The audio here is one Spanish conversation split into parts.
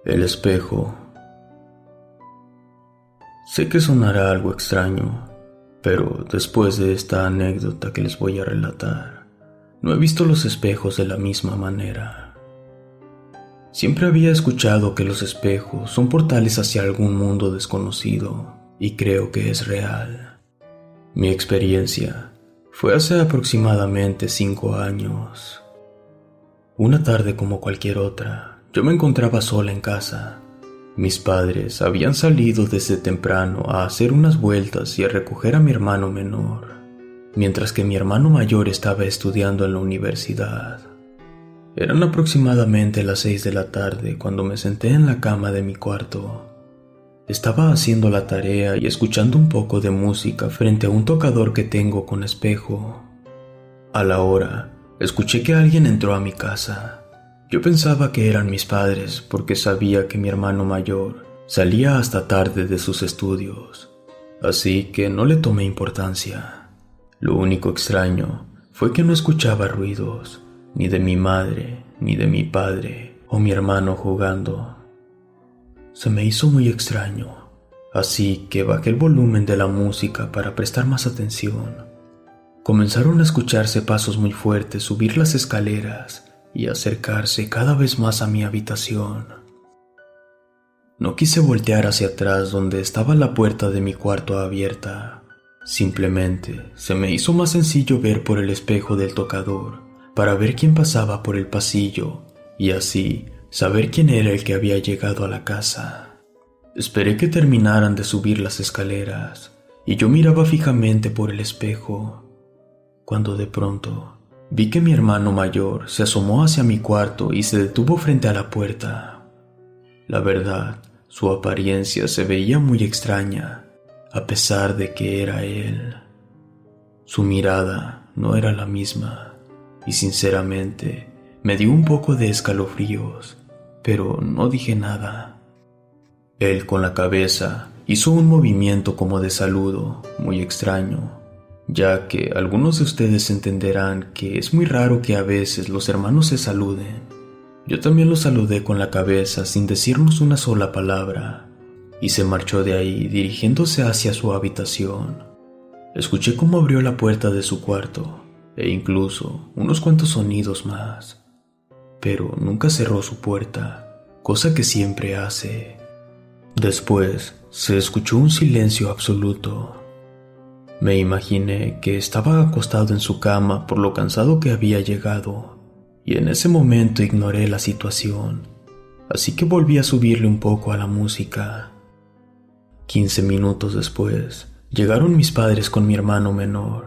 El espejo. Sé que sonará algo extraño, pero después de esta anécdota que les voy a relatar, no he visto los espejos de la misma manera. Siempre había escuchado que los espejos son portales hacia algún mundo desconocido, y creo que es real. Mi experiencia fue hace aproximadamente 5 años. Una tarde como cualquier otra, yo me encontraba sola en casa. Mis padres habían salido desde temprano a hacer unas vueltas y a recoger a mi hermano menor, mientras que mi hermano mayor estaba estudiando en la universidad. Eran aproximadamente las 6 de la tarde cuando me senté en la cama de mi cuarto. Estaba haciendo la tarea y escuchando un poco de música frente a un tocador que tengo con espejo. A la hora, escuché que alguien entró a mi casa. Yo pensaba que eran mis padres porque sabía que mi hermano mayor salía hasta tarde de sus estudios, así que no le tomé importancia. Lo único extraño fue que no escuchaba ruidos, ni de mi madre, ni de mi padre o mi hermano jugando. Se me hizo muy extraño, así que bajé el volumen de la música para prestar más atención. Comenzaron a escucharse pasos muy fuertes subir las escaleras y acercarse cada vez más a mi habitación. No quise voltear hacia atrás donde estaba la puerta de mi cuarto abierta. Simplemente se me hizo más sencillo ver por el espejo del tocador para ver quién pasaba por el pasillo y así saber quién era el que había llegado a la casa. Esperé que terminaran de subir las escaleras y yo miraba fijamente por el espejo, cuando de pronto vi que mi hermano mayor se asomó hacia mi cuarto y se detuvo frente a la puerta. La verdad, su apariencia se veía muy extraña, a pesar de que era él. Su mirada no era la misma, y sinceramente me dio un poco de escalofríos, pero no dije nada. Él con la cabeza hizo un movimiento como de saludo, muy extraño, ya que algunos de ustedes entenderán que es muy raro que a veces los hermanos se saluden. Yo también lo saludé con la cabeza sin decirnos una sola palabra, y se marchó de ahí dirigiéndose hacia su habitación. Escuché cómo abrió la puerta de su cuarto, e incluso unos cuantos sonidos más, pero nunca cerró su puerta, cosa que siempre hace. Después se escuchó un silencio absoluto. Me imaginé que estaba acostado en su cama por lo cansado que había llegado, y en ese momento ignoré la situación, así que volví a subirle un poco a la música. 15 minutos después, llegaron mis padres con mi hermano menor.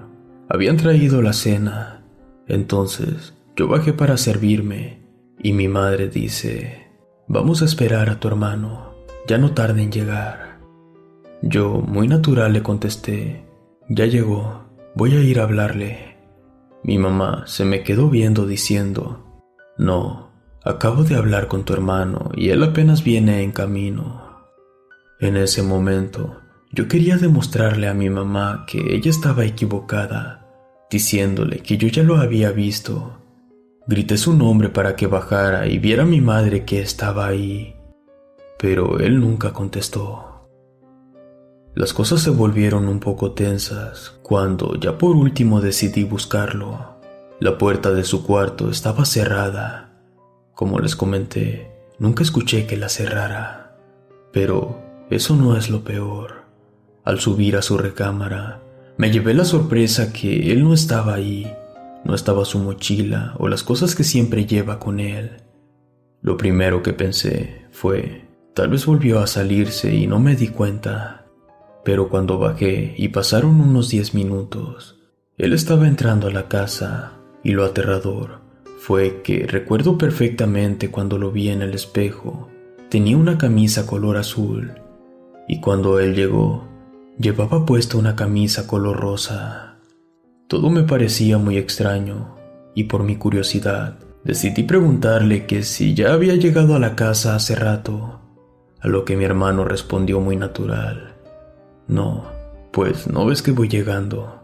Habían traído la cena, entonces yo bajé para servirme, y mi madre dice: «Vamos a esperar a tu hermano, ya no tarda en llegar». Yo, muy natural, le contesté: «Ya llegó, voy a ir a hablarle». Mi mamá se me quedó viendo diciendo: «No, acabo de hablar con tu hermano y él apenas viene en camino». En ese momento, yo quería demostrarle a mi mamá que ella estaba equivocada, diciéndole que yo ya lo había visto. Grité su nombre para que bajara y viera a mi madre que estaba ahí, pero él nunca contestó. Las cosas se volvieron un poco tensas cuando ya por último decidí buscarlo. La puerta de su cuarto estaba cerrada. Como les comenté, nunca escuché que la cerrara. Pero eso no es lo peor. Al subir a su recámara, me llevé la sorpresa que él no estaba ahí. No estaba su mochila o las cosas que siempre lleva con él. Lo primero que pensé fue: tal vez volvió a salirse y no me di cuenta. Pero cuando bajé y pasaron unos 10 minutos, él estaba entrando a la casa, y lo aterrador fue que recuerdo perfectamente cuando lo vi en el espejo. Tenía una camisa color azul, y cuando él llegó, llevaba puesta una camisa color rosa. Todo me parecía muy extraño, y por mi curiosidad, decidí preguntarle que si ya había llegado a la casa hace rato, a lo que mi hermano respondió muy natural: «No, pues no ves que voy llegando».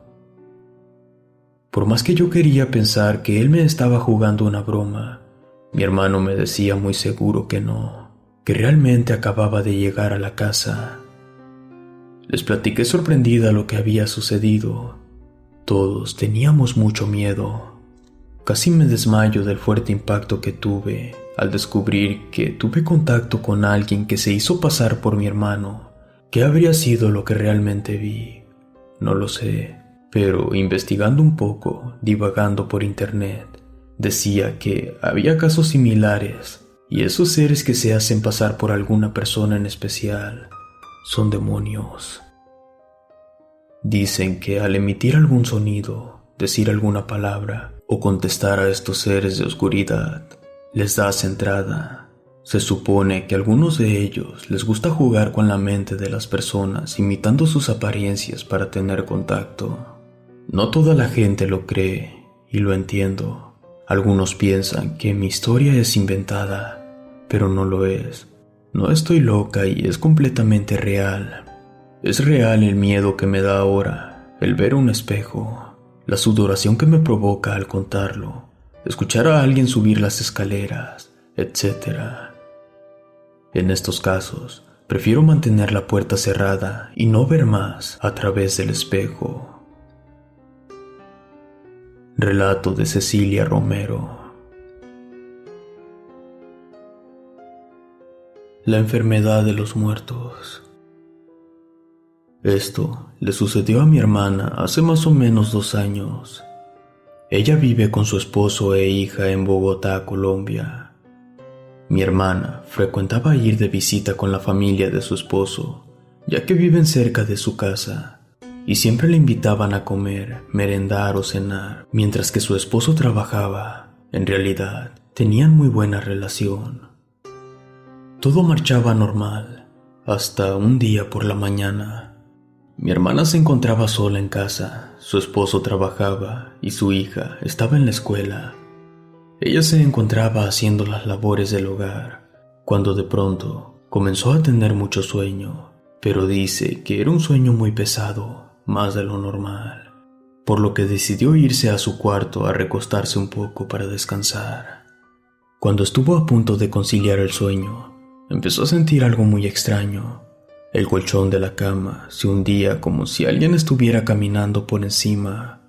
Por más que yo quería pensar que él me estaba jugando una broma, mi hermano me decía muy seguro que no, que realmente acababa de llegar a la casa. Les platiqué sorprendida lo que había sucedido. Todos teníamos mucho miedo. Casi me desmayo del fuerte impacto que tuve al descubrir que tuve contacto con alguien que se hizo pasar por mi hermano. ¿Qué habría sido lo que realmente vi? No lo sé, pero investigando un poco, divagando por internet, decía que había casos similares y esos seres que se hacen pasar por alguna persona en especial son demonios. Dicen que al emitir algún sonido, decir alguna palabra o contestar a estos seres de oscuridad, les das entrada. Se supone que a algunos de ellos les gusta jugar con la mente de las personas imitando sus apariencias para tener contacto. No toda la gente lo cree y lo entiendo. Algunos piensan que mi historia es inventada, pero no lo es. No estoy loca y es completamente real. Es real el miedo que me da ahora, el ver un espejo, la sudoración que me provoca al contarlo, escuchar a alguien subir las escaleras, etc. En estos casos, prefiero mantener la puerta cerrada y no ver más a través del espejo. Relato de Cecilia Romero. La enfermedad de los muertos. Esto le sucedió a mi hermana hace más o menos 2 años. Ella vive con su esposo e hija en Bogotá, Colombia. Mi hermana frecuentaba ir de visita con la familia de su esposo, ya que viven cerca de su casa, y siempre le invitaban a comer, merendar o cenar, mientras que su esposo trabajaba. En realidad, tenían muy buena relación. Todo marchaba normal, hasta un día por la mañana. Mi hermana se encontraba sola en casa, su esposo trabajaba y su hija estaba en la escuela. Ella se encontraba haciendo las labores del hogar, cuando de pronto comenzó a tener mucho sueño, pero dice que era un sueño muy pesado, más de lo normal, por lo que decidió irse a su cuarto a recostarse un poco para descansar. Cuando estuvo a punto de conciliar el sueño, empezó a sentir algo muy extraño. El colchón de la cama se hundía como si alguien estuviera caminando por encima.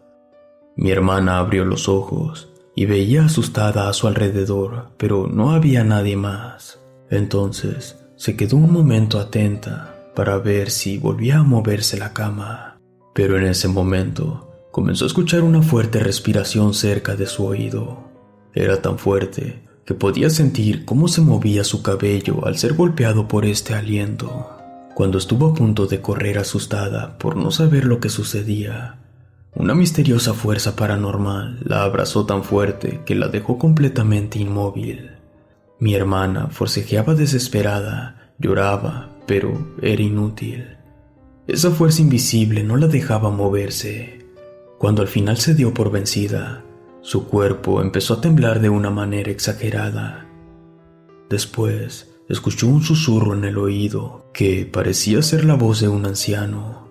Mi hermana abrió los ojos y veía asustada a su alrededor, pero no había nadie más. Entonces se quedó un momento atenta para ver si volvía a moverse la cama. Pero en ese momento comenzó a escuchar una fuerte respiración cerca de su oído. Era tan fuerte que podía sentir cómo se movía su cabello al ser golpeado por este aliento. Cuando estuvo a punto de correr asustada por no saber lo que sucedía, una misteriosa fuerza paranormal la abrazó tan fuerte que la dejó completamente inmóvil. Mi hermana forcejeaba desesperada, lloraba, pero era inútil. Esa fuerza invisible no la dejaba moverse. Cuando al final se dio por vencida, su cuerpo empezó a temblar de una manera exagerada. Después, escuchó un susurro en el oído que parecía ser la voz de un anciano.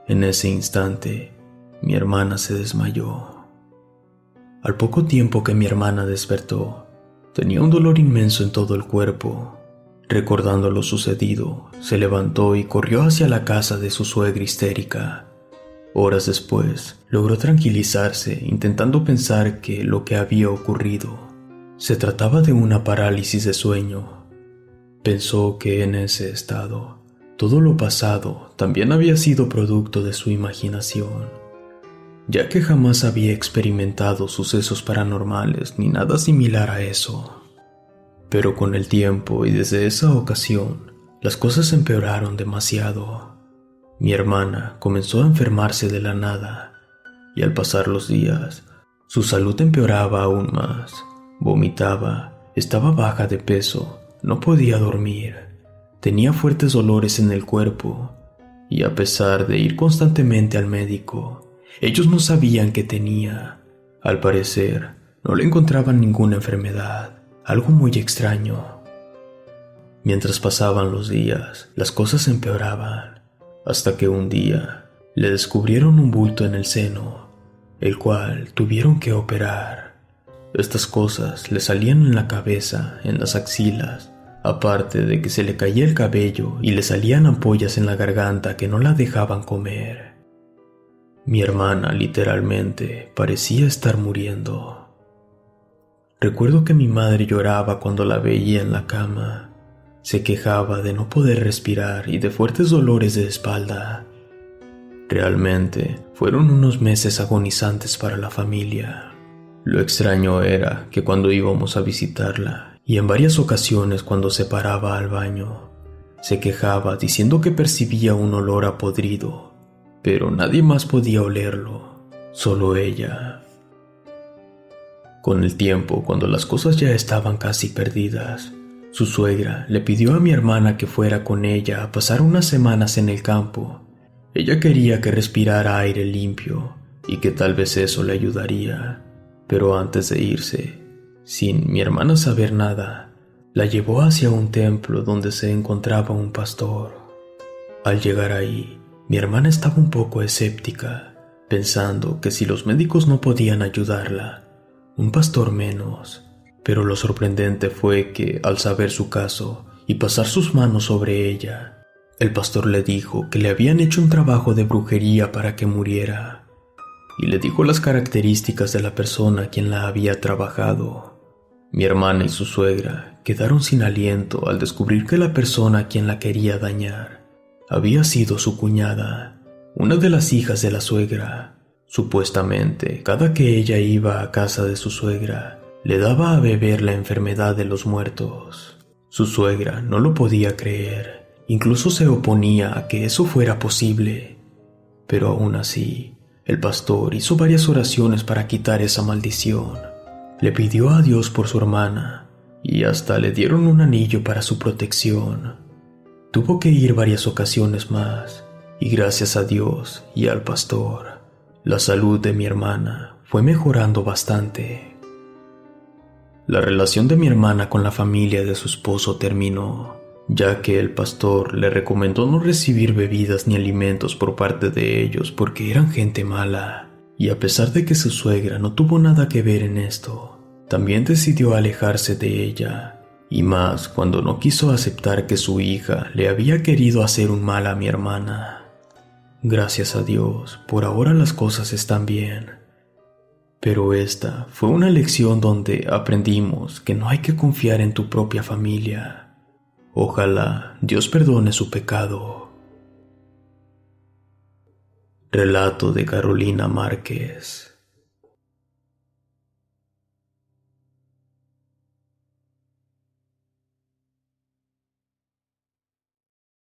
En ese instante, mi hermana se desmayó. Al poco tiempo que mi hermana despertó, tenía un dolor inmenso en todo el cuerpo. Recordando lo sucedido, se levantó y corrió hacia la casa de su suegra histérica. Horas después, logró tranquilizarse intentando pensar que lo que había ocurrido se trataba de una parálisis de sueño. Pensó que en ese estado, todo lo pasado también había sido producto de su imaginación, ya que jamás había experimentado sucesos paranormales ni nada similar a eso. Pero con el tiempo y desde esa ocasión, las cosas empeoraron demasiado. Mi hermana comenzó a enfermarse de la nada, y al pasar los días, su salud empeoraba aún más. Vomitaba, estaba baja de peso, no podía dormir, tenía fuertes dolores en el cuerpo, y a pesar de ir constantemente al médico, ellos no sabían qué tenía. Al parecer, no le encontraban ninguna enfermedad, algo muy extraño. Mientras pasaban los días, las cosas empeoraban, hasta que un día le descubrieron un bulto en el seno, el cual tuvieron que operar. Estas cosas le salían en la cabeza, en las axilas, aparte de que se le caía el cabello y le salían ampollas en la garganta que no la dejaban comer. Mi hermana literalmente parecía estar muriendo. Recuerdo que mi madre lloraba cuando la veía en la cama. Se quejaba de no poder respirar y de fuertes dolores de espalda. Realmente fueron unos meses agonizantes para la familia. Lo extraño era que cuando íbamos a visitarla, y en varias ocasiones cuando se paraba al baño, se quejaba diciendo que percibía un olor a podrido, pero nadie más podía olerlo, solo ella. Con el tiempo, cuando las cosas ya estaban casi perdidas, su suegra le pidió a mi hermana que fuera con ella a pasar unas semanas en el campo. Ella quería que respirara aire limpio y que tal vez eso le ayudaría, pero antes de irse, sin mi hermana saber nada, la llevó hacia un templo donde se encontraba un pastor. Al llegar ahí, mi hermana estaba un poco escéptica, pensando que si los médicos no podían ayudarla, un pastor menos. Pero lo sorprendente fue que, al saber su caso y pasar sus manos sobre ella, el pastor le dijo que le habían hecho un trabajo de brujería para que muriera, y le dijo las características de la persona a quien la había trabajado. Mi hermana y su suegra quedaron sin aliento al descubrir que la persona a quien la quería dañar había sido su cuñada, una de las hijas de la suegra. Supuestamente, cada que ella iba a casa de su suegra, le daba a beber la enfermedad de los muertos. Su suegra no lo podía creer, incluso se oponía a que eso fuera posible. Pero aún así, el pastor hizo varias oraciones para quitar esa maldición. Le pidió a Dios por su hermana y hasta le dieron un anillo para su protección. Tuvo que ir varias ocasiones más y gracias a Dios y al pastor, la salud de mi hermana fue mejorando bastante. La relación de mi hermana con la familia de su esposo terminó, ya que el pastor le recomendó no recibir bebidas ni alimentos por parte de ellos porque eran gente mala, y a pesar de que su suegra no tuvo nada que ver en esto, también decidió alejarse de ella, y más cuando no quiso aceptar que su hija le había querido hacer un mal a mi hermana. Gracias a Dios, por ahora las cosas están bien. Pero esta fue una lección donde aprendimos que no hay que confiar en tu propia familia. Ojalá Dios perdone su pecado. Relato de Carolina Márquez.